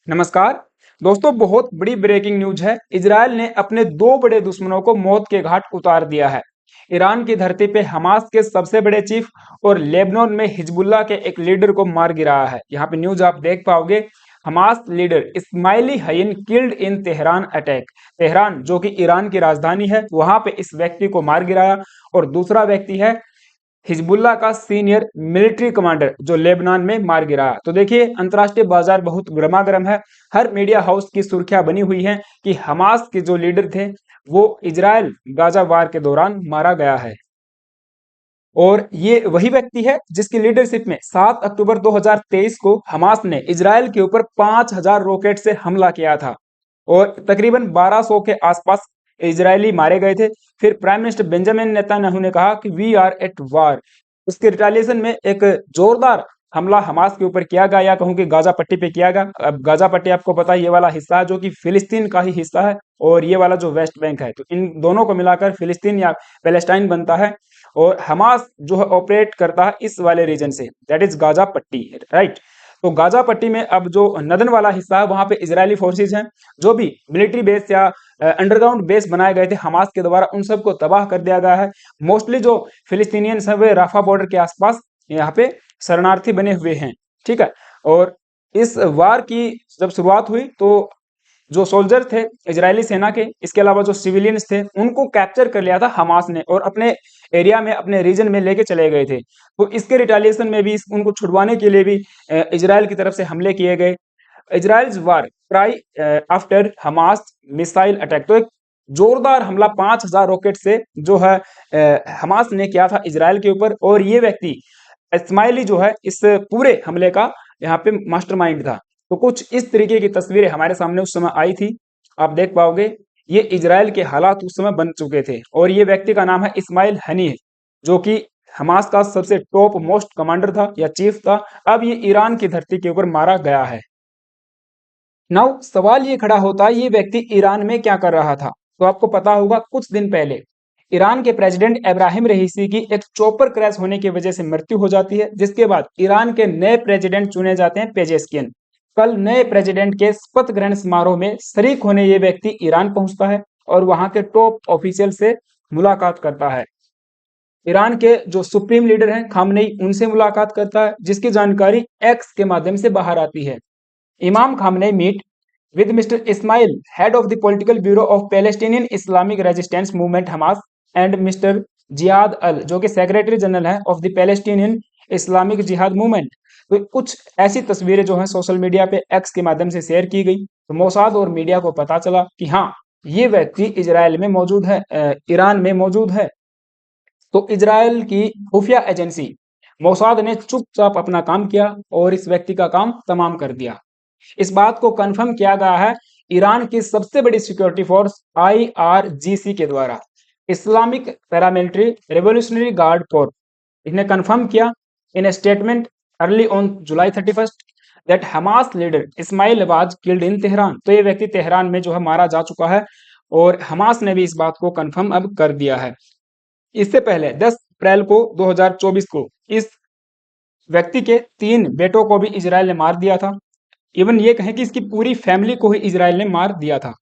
नमस्कार दोस्तों, बहुत बड़ी ब्रेकिंग न्यूज है। इजरायल ने अपने दो बड़े दुश्मनों को मौत के घाट उतार दिया है। ईरान की धरती पे हमास के सबसे बड़े चीफ और लेबनान में हिजबुल्लाह के एक लीडर को मार गिराया है। यहाँ पे न्यूज आप देख पाओगे। Hamas leader Ismail Haniyeh killed in Tehran attack. Tehran जो कि ईरान की राजधानी है, वहां पे इस व्यक्ति को मार गिराया। और दूसरा व्यक्ति है हिजबुल्लाह का सीनियर मिलिट्री कमांडर जो लेबनान में मार गिरा। तो देखिए, अंतर्राष्ट्रीय बाजार बहुत गर्मागर्म है। हर मीडिया हाउस की सुर्खियां बनी हुई हैं कि हमास के जो लीडर थे वो इजराइल गाजा वार के दौरान मारा गया है। और ये वही व्यक्ति है जिसकी लीडरशिप में 7 अक्टूबर 2023 को हमास ने इजराइल के ऊपर 5000 रॉकेट से हमला किया था और तकरीबन 1200 के आसपास इजरायली मारे गए थे। फिर प्राइम मिनिस्टर बेंजामिन नेतन्याहू ने कहा कि वी आर एट वार। उसके रिटालिएशन में एक जोरदार हमला हमास के ऊपर किया गया, या कहूं कि गाजा पट्टी पे किया गया। अब गाजा पट्टी आपको पता है, ये वाला हिस्सा है जो कि फिलिस्तीन का ही हिस्सा है, और ये वाला जो वेस्ट बैंक है, तो इन दोनों को मिलाकर फिलिस्तीन या पैलेस्टाइन बनता है। और हमास जो है ऑपरेट करता है इस वाले रीजन से, दैट इज गाजा पट्टी, राइट। तो गाजा पट्टी में अब जो नदन वाला हिस्सा है वहां पे इजरायली फोर्सेज हैं। जो भी मिलिट्री बेस या अंडरग्राउंड बेस बनाए गए थे हमास के द्वारा, उन सबको तबाह कर दिया गया है। मोस्टली जो फिलिस्तीनियंस है वे राफा बॉर्डर के आसपास यहाँ पे शरणार्थी बने हुए हैं, ठीक है। और इस वार की जब शुरुआत हुई तो जो सोल्जर थे इजरायली सेना के, इसके अलावा जो सिविलियंस थे, उनको कैप्चर कर लिया था हमास ने और अपने एरिया में, अपने रीजन में लेके चले गए थे। तो इसके रिटालिएशन में भी, उनको छुड़वाने के लिए भी इजराइल की तरफ से हमले किए गए। Israel's war try after Hamas missile attack. तो एक जोरदार हमला 5000 रॉकेट से जो है हमास ने किया था इजराइल के ऊपर। और ये व्यक्ति इस्माइली जो है इस पूरे हमले का यहाँ पे मास्टरमाइंड था। तो कुछ इस तरीके की तस्वीरें हमारे सामने उस समय आई थी, आप देख पाओगे। ये इजराइल के हालात उस समय बन चुके थे। और ये व्यक्ति का नाम है इस्माइल हनी, जो कि हमास का सबसे टॉप मोस्ट कमांडर था या चीफ था। अब ये ईरान की धरती के ऊपर मारा गया है। नाउ सवाल ये खड़ा होता है, ये व्यक्ति ईरान में क्या कर रहा था। तो आपको पता होगा, कुछ दिन पहले ईरान के प्रेसिडेंट इब्राहिम रईसी की एक चॉपर क्रैश होने की वजह से मृत्यु हो जाती है, जिसके बाद ईरान के नए प्रेसिडेंट चुने जाते हैं, पेजेस्कियन। कल नए प्रेसिडेंट के शपथ ग्रहण समारोह में शरीक होने ये व्यक्ति ईरान पहुंचता है और वहां के टॉप ऑफिशियल से मुलाकात करता है। ईरान के जो सुप्रीम लीडर हैं खामनेई, उनसे मुलाकात करता है, जिसकी जानकारी एक्स के माध्यम से बाहर आती है। इमाम Khamenei meet with Mr. Ismail, head of the political bureau of Palestinian Islamic Resistance Movement Hamas, and Mr. Ziyad al, जो कि सेक्रेटरी जनरल है of the Palestinian Islamic jihad movement. तो कुछ ऐसी तस्वीरें जो हैं सोशल मीडिया पे एक्स के माध्यम से शेयर की गई। तो मोसाद और मीडिया को पता चला कि हाँ, ये व्यक्ति इजराइल में मौजूद है, ईरान में मौजूद है। तो इजराइल की खुफिया एजेंसी मोसाद ने चुपचाप अपना काम किया और इस व्यक्ति का काम तमाम कर दिया। इस बात को कंफर्म किया गया है ईरान की सबसे बड़ी सिक्योरिटी फोर्स आईआरजीसी के द्वारा, Islamic paramilitary revolutionary guard corps. इसने कंफर्म किया in a statement early on July 31 that Hamas leader Ismail was killed in Tehran. तो ये व्यक्ति तेहरान में जो है मारा जा चुका है और हमास ने भी इस बात को कंफर्म अब कर दिया है। इससे पहले 10 अप्रैल को 2024 को इस व्यक्ति के 3 बेटों को भी इजराइल ने मार दिया था। इवन ये कहें कि इसकी पूरी फैमिली को ही इजराइल ने मार दिया था।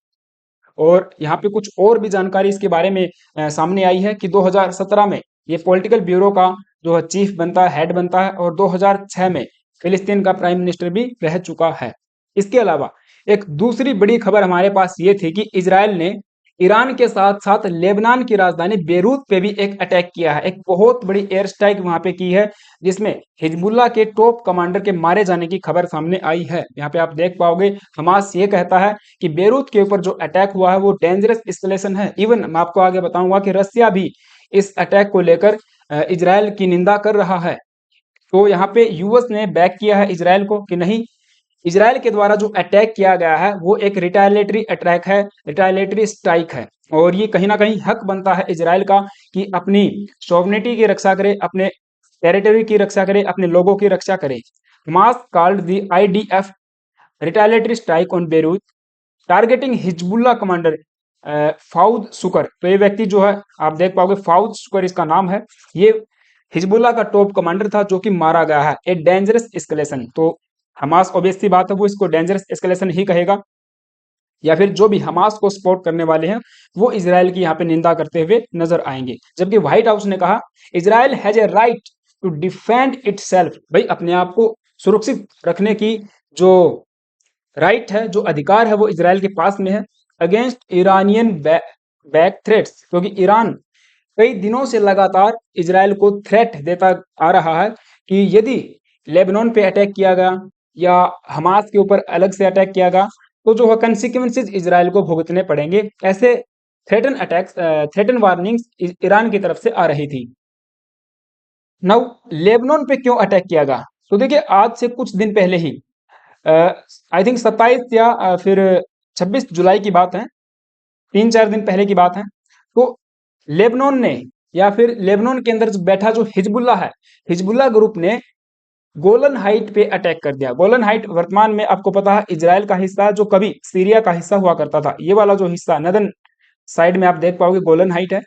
और यहाँ पे कुछ और भी जानकारी इसके बारे में सामने आई है कि 2017 में ये पॉलिटिकल ब्यूरो का जो है चीफ बनता है, हेड बनता है, और 2006 में फिलिस्तीन का प्राइम मिनिस्टर भी रह चुका है। इसके अलावा एक दूसरी बड़ी खबर हमारे पास ये थी कि इजराइल ने ईरान के साथ साथ लेबनान की राजधानी बेरूत पे भी एक अटैक किया है। एक बहुत बड़ी एयर स्ट्राइक वहां पे की है, जिसमें हिजबुल्लाह के टॉप कमांडर के मारे जाने की खबर सामने आई है। यहाँ पे आप देख पाओगे, हमास ये कहता है कि बेरूत के ऊपर जो अटैक हुआ है वो डेंजरस एस्केलेशन है। इवन मैं आपको आगे बताऊंगा कि रसिया भी इस अटैक को लेकर इजराइल की निंदा कर रहा है। तो यहाँ पे यूएस ने बैक किया है इजराइल को कि नहीं, इजराइल के द्वारा जो अटैक किया गया है वो एक रिटालिएटरी अटैक है, रिटालिएटरी स्ट्राइक है। और ये कहीं ना कहीं हक बनता है इजराइल का कि अपनी सॉवरेनिटी की रक्षा करे, अपने टेरिटरी की रक्षा करे, अपने लोगों की रक्षा करे। Hamas called the IDF retaliatory strike on Beirut targeting Hezbollah commander Fuad Shukr. तो ये व्यक्ति जो है आप देख पाओगे, फाउद शुकर इसका नाम है। ये हिजबुल्लाह का टॉप कमांडर था जो कि मारा गया है। A dangerous escalation. तो हमास ऑब्वियस सी बात है वो इसको डेंजरस एस्केलेशन ही कहेगा, या फिर जो भी हमास को सपोर्ट करने वाले हैं वो इसराइल की यहाँ पे निंदा करते हुए नजर आएंगे। जबकि व्हाइट हाउस ने कहा Israel has a right to defend itself, भाई अपने आप को सुरक्षित रखने की जो राइट है, जो अधिकार है वो इसराइल के पास में है, अगेंस्ट ईरानियन बैक थ्रेट्स, क्योंकि ईरान कई दिनों से लगातार इसराइल को थ्रेट देता आ रहा है कि यदि लेबनान पे अटैक किया गया या हमास के ऊपर अलग से अटैक किया गया तो जो है कंसिक्वेंसेज इसराइल को भुगतने पड़ेंगे। ऐसे threaten attacks, threaten warnings Iran की तरफ से आ रही थी। नाउ लेबनान पे क्यों अटैक किया गया, तो देखिए आज से कुछ दिन पहले ही आई थिंक 27 या फिर 26 जुलाई की बात है, 3-4 दिन पहले की बात है, तो लेबनान ने या फिर लेबनान के अंदर जो बैठा जो हिजबुल्ला है, हिजबुल्ला ग्रुप ने गोलन हाइट पे अटैक कर दिया। गोलन हाइट वर्तमान में आपको पता है इजराइल का हिस्सा है, जो कभी सीरिया का हिस्सा हुआ करता था। ये वाला जो हिस्सा नदन साइड में आप देख पाओगे गोलन हाइट है,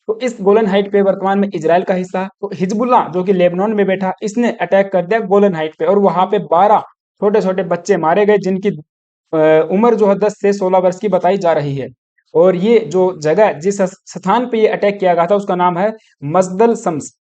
तो इस गोलन हाइट पे वर्तमान में इजराइल का हिस्सा है। तो हिजबुल्ला जो कि लेबनान में बैठा, इसने अटैक कर दिया गोलन हाइट पे और वहां पे 12 छोटे छोटे बच्चे मारे गए जिनकी उम्र जो है 10 से 16 वर्ष की बताई जा रही है। और ये जो जगह जिस स्थान पे ये अटैक किया गया था उसका नाम है मजदल शम्स।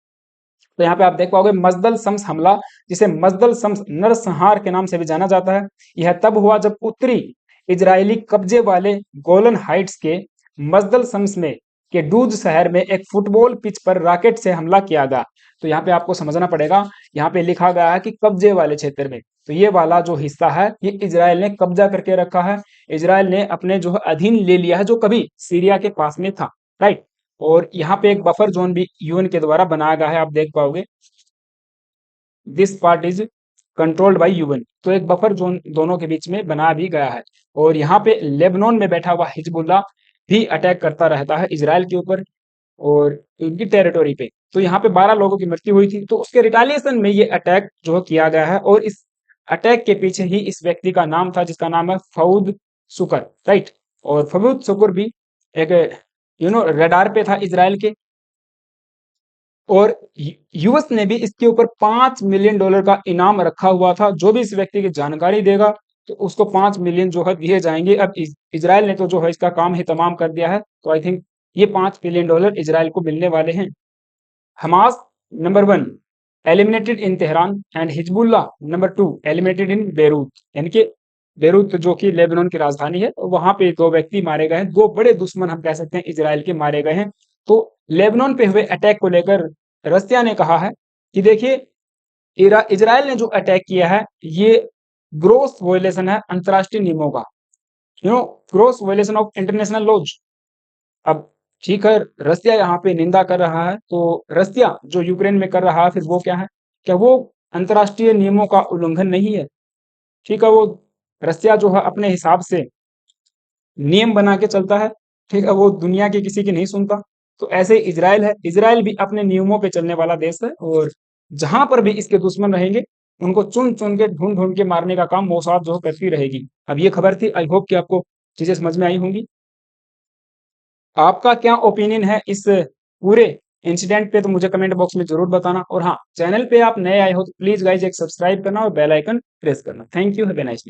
तो यहाँ पे आप देख पाओगे मजदल शम्स हमला, जिसे मजदल शम्स नरसंहार के नाम से भी जाना जाता है। यह तब हुआ जब उत्तरी इजरायली कब्जे वाले गोलन हाइट्स के मजदल शम्स में के डूज शहर में एक फुटबॉल पिच पर रॉकेट से हमला किया गया। तो यहाँ पे आपको समझना पड़ेगा, यहाँ पे लिखा गया है कि कब्जे वाले क्षेत्र में, तो ये वाला जो हिस्सा है ये इजराइल ने कब्जा करके रखा है, इजराइल ने अपने जो है अधीन ले लिया है, जो कभी सीरिया के पास में था, राइट। और यहाँ पे एक बफर जोन भी यूएन के द्वारा बनाया गया है, आप देख पाओगे this part is controlled by UN. तो एक बफर जोन दोनों के बीच में बना भी गया है। और यहाँ पे लेबनान में बैठा हुआ हिजबुल्ला भी अटैक करता रहता है इसराइल के ऊपर और उनकी टेरिटोरी पे। तो यहाँ पे 12 लोगों की मृत्यु हुई थी, तो उसके रिटालिएशन में ये अटैक जो किया गया है। और इस अटैक के पीछे ही इस व्यक्ति का नाम था जिसका नाम है फऊद शुकर, राइट। और फऊद शुकर भी एक रडार पे था इसराइल के। और यूएस ने भी इसके ऊपर $5 मिलियन का इनाम रखा हुआ था, जो भी इस व्यक्ति की जानकारी देगा तो उसको 5 मिलियन जो है दिए जाएंगे। अब इजराइल ने तो जो है इसका काम ही तमाम कर दिया है, तो आई थिंक ये $5 मिलियन इजराइल को मिलने वाले हैं। Hamas number 1 eliminated in Tehran and Hezbollah number 2 eliminated in Beirut, यानी कि बेरूत जो कि लेबनान की राजधानी है, वहां पे 2 व्यक्ति मारे गए हैं, 2 बड़े दुश्मन हम कह सकते हैं इजराइल के मारे गए हैं। तो लेबनान पे हुए अटैक को लेकर रसिया ने कहा है कि देखिए इजराइल ने जो अटैक किया है ये ग्रोस वायलेशन है अंतर्राष्ट्रीय नियमों का, gross violation of international laws. अब ठीक है, रसिया यहाँ पे निंदा कर रहा है, तो रसिया जो यूक्रेन में कर रहा है फिर वो क्या है, क्या वो अंतर्राष्ट्रीय नियमों का उल्लंघन नहीं है? ठीक है, वो रसिया जो है अपने हिसाब से नियम बना के चलता है, ठीक है, वो दुनिया की किसी की नहीं सुनता। तो ऐसे इजराइल है, इजराइल भी अपने नियमों पे चलने वाला देश है, और जहां पर भी इसके दुश्मन रहेंगे उनको चुन चुन के ढूंढ ढूंढ के मारने का काम मोसाद जो करती रहेगी। अब ये खबर थी, आई होप कि आपको चीजें समझ में आई होंगी। आपका क्या ओपिनियन है इस पूरे इंसिडेंट पे, तो मुझे कमेंट बॉक्स में जरूर बताना। और हाँ, चैनल पे आप नए आए हो तो प्लीज गाइज एक सब्सक्राइब करना और बेल आइकन प्रेस करना। Thank you, have a nice day.